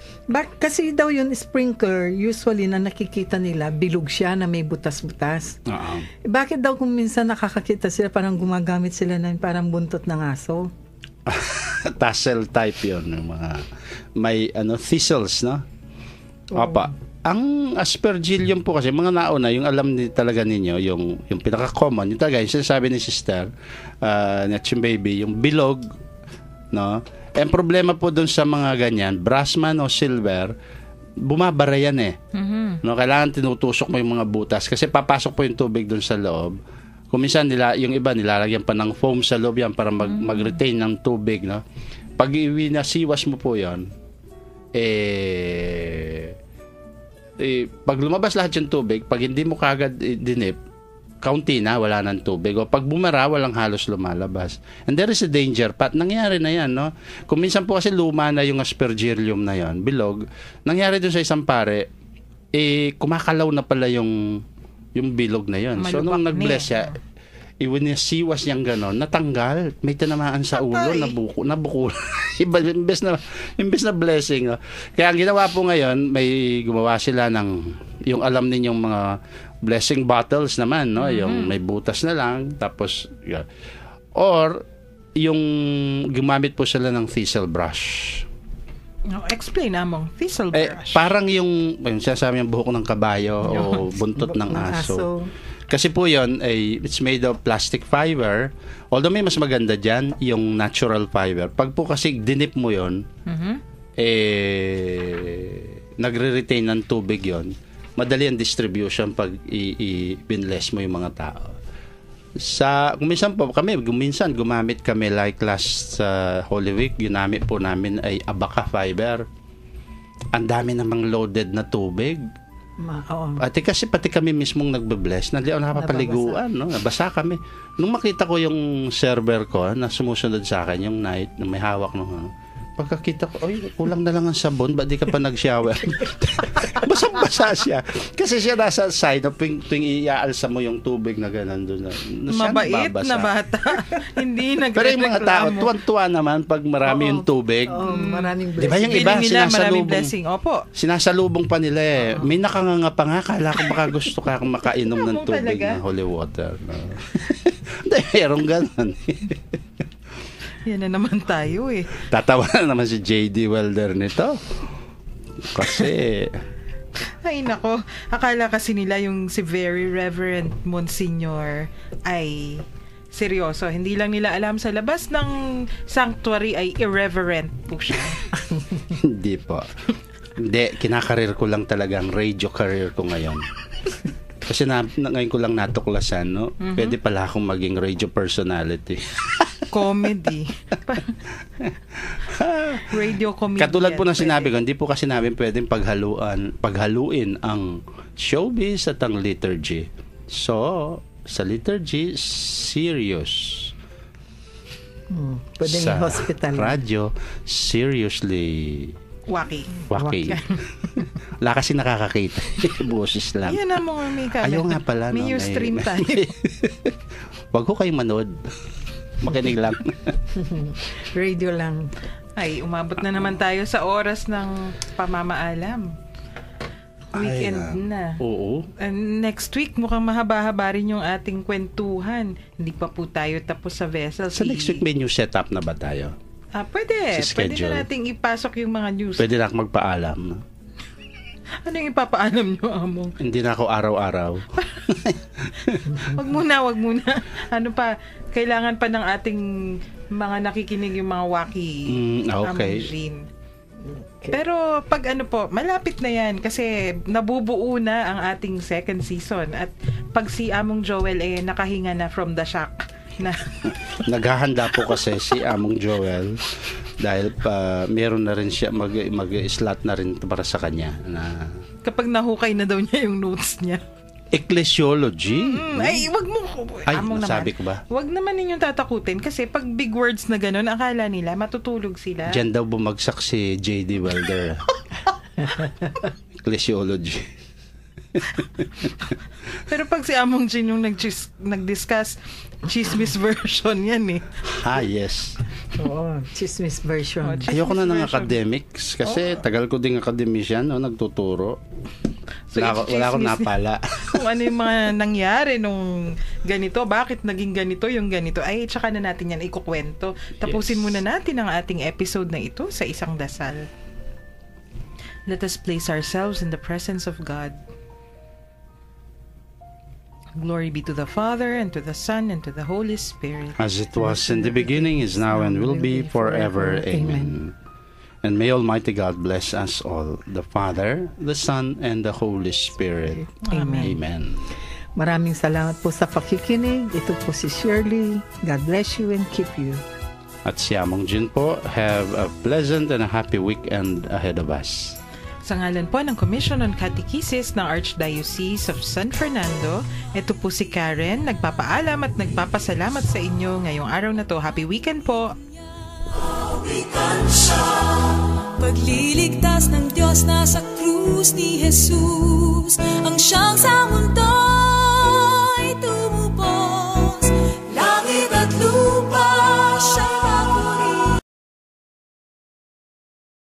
Kasi daw yun, sprinkler, usually na nakikita nila, bilog siya na may butas-butas. Oo. Bakit daw kung minsan nakakakita sila, parang gumagamit sila ng parang buntot ng aso? Tassel type yun, yung mga may thistles, no? Opa. Ang aspergillium po kasi mga nauna, yung alam talaga ninyo, yung pinaka-common, yung talaga yung sinasabi ni sister na baby, yung bilog, no? Ang problema po dun sa mga ganyan, brass man o silver, bumabara yan eh. No, kailangan tinutusok mo yung mga butas kasi papasok po yung tubig dun sa loob. Kung minsan yung iba nilalagyan pa ng foam sa loob yan para mag-retain ng tubig, no? Pag iwinasiwas mo po yan, pag lumabas lahat yung tubig, pag hindi mo kagad dinip, kaunti na, wala nang tubig. O pag bumara, walang halos lumalabas. And there is a danger. Nangyari na yan, no? Kung minsan po kasi luma na yung aspergillium na yan, bilog, nangyari dun sa isang pare, kumakalaw na pala yung bilog na yun. So, nung nag-bless siya, iwinasiwas niyang ganon, natanggal, may tinamaan sa ulo, nabuko. imbes na blessing. No? Kaya ang ginawa po ngayon, may gumawa sila ng, yung alam ninyong mga blessing bottles naman, no? Yung may butas na lang, tapos, or, yung gumamit po sila ng thistle brush. Explain, Among. Thistle brush. Parang yung sinasabi yung buhok ng kabayo o buntot ng aso. Kasi po yun, it's made of plastic fiber. Although may mas maganda dyan, yung natural fiber. Pag po kasi dinip mo yun, nagre-retain ng tubig yun, madali ang distribution pag i-binless mo yung mga tao. Minsan gumamit kami like last Holy Week, ginamit po namin ay abaca fiber. Ang dami namang loaded na tubig. At kasi pati kami mismong nagbe-bless, nakapapaliguan, no? Nabasa kami. Nung makita ko yung server ko na sumusunod sa akin, yung night, na may hawak Pagkakita ko, ay, kulang na lang ang sabon, ba't di ka pa nag-shower? Basang-basa siya. Kasi siya nasa side, tuwing iaalsa mo yung tubig na gano'n doon. Mabait na bata. Hindi nagreklamo. Pero yung mga tao, tuwan-tuwa naman pag marami yung tubig. Maraming Di ba yung blessing. iba, Feeling nila maraming blessing. Opo. sinasalubong pa nila eh. May nakanganga pa nga, kala ko baka gusto ka makainom ng Ano tubig talaga? na holy water. No? Hindi, merong gano'n. Yan na naman tayo eh. Tatawa na naman si J.D. Welder nito. Kasi, Ay nako, akala kasi nila yung si Very Reverend Monsignor ay seryoso. Hindi lang nila alam sa labas ng sanctuary ay irreverent po siya. hindi po. Hindi, kinakareer ko lang talaga ang radio career ko ngayon. Kasi ngayon ko lang natuklasan, no? Pwede pala akong maging radio personality. Comedy. Radio comedian. Katulad po ng sinabi ko, hindi po kasi namin pwedeng paghaluin ang showbiz at ang liturgy. So, sa liturgy, serious. Pwedeng Sa hospital. radyo, seriously Waki. waki. Wala kasi nakakakita. Boses lang. Yan na mga may camera. Ayaw nga pala. May stream tayo. Wag ko kayong manood. Makinig lang. Radio lang. Ay, umabot na naman tayo sa oras ng pamamaalam. Weekend na. Oo. And next week, mukhang mahaba-haba rin yung ating kwentuhan. Hindi pa po tayo tapos sa vessels. Sa next week may new setup na ba tayo? Pwede. Sa Pwede schedule. na nating ipasok yung mga news. Pwede na ako magpaalam. Ano yung ipapaalam nyo, Among? Hindi na ako araw-araw. Wag muna. Ano pa, kailangan pa ng ating mga nakikinig yung mga waki. Okay. Among Jean. Pero pag ano po, malapit na yan kasi nabubuo na ang ating second season at pag si Among Joel nakahinga na from the shock na Naghahanda po kasi si Among Joel dahil meron na rin siya mag-slot na rin para sa kanya na kapag nahukay na daw niya yung notes niya. ecclesiology. Ay, wag mo. Ay, Among nasabi naman. ko ba? Wag naman ninyong tatakutin kasi pag big words na ganun, akala nila matutulog sila. Diyan daw bumagsak si J.D. Welder. Ecclesiology. Pero pag si Among Jin yung nag-discuss, chismis version yan eh. Yes. Oo, chismis version. Chismis Ayoko na ng version. academics kasi tagal ko ding academician, no, nagtuturo. So, wala akong i-chismis napala. Kung ano yung mga nangyari nung ganito, bakit naging ganito yung ganito, ay tsaka na natin yan ikukwento. Tapusin muna natin ang ating episode na ito sa isang dasal. Let us place ourselves in the presence of God. Glory be to the Father, and to the Son, and to the Holy Spirit. As it was in the beginning, is now, and will be forever. Amen. And may Almighty God bless us all, the Father, the Son, and the Holy Spirit. Amen. Amen. Maraming salamat po sa pakikinig. Ito po si Shirley. God bless you and keep you. At si Among Jin po, have a pleasant and a happy weekend ahead of us. Sa ngalan po ng Commission on Catechesis ng Archdiocese of San Fernando, ito po si Karen, nagpapaalam at nagpapasalamat sa inyo ngayong araw na to. Happy weekend po! Pagliligtas ng Diyos nasa krus ni Jesus, ang siyang sa mundo